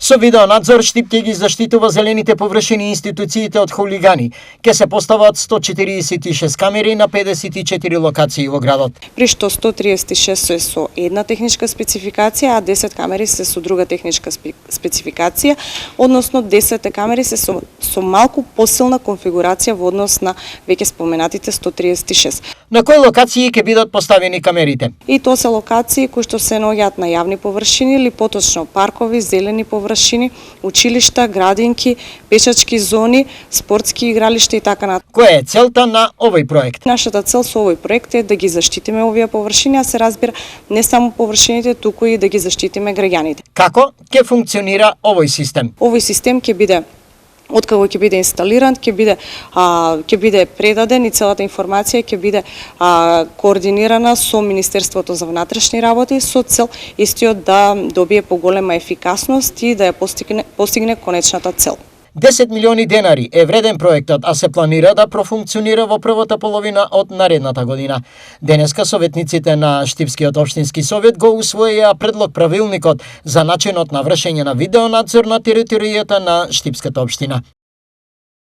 Со видеонадзор Штип ќе ги заштитува зелените површини и институциите од хулигани. Ке се постават 146 камери на 54 локации во градот. При што 136 се со една техничка спецификација, а 10 камери се со друга техничка спецификација, односно 10 камери се со малку посилна конфигурација во однос на веќе споменатите 136. На кои локации ќе бидат поставени камерите? И тоа се локации кои што се наоѓаат на јавни површини или поточно паркови, зелени површини, училишта, градинки, пешачки зони, спортски игралишта и така натаму. Која е целта на овој проект? Нашата цел со овој проект е да ги заштитиме овие површини, а се разбира не само површините, туку и да ги заштитиме граѓаните. Како ќе функционира овој систем? Овој систем ќе биде откако ќе биде инсталиран, ќе биде предаден и целата информација ќе биде координирана со Министерството за внатрешни работи со цел истиот да добие поголема ефикасност и да ја постигне конечната цел. 10 милиони денари е вреден проектот, а се планира да профункционира во првата половина од наредната година. Денеска советниците на Штипскиот општински совет го усвоија предлог правилникот за начинот на вршење на видеонадзор на територијата на Штипската општина.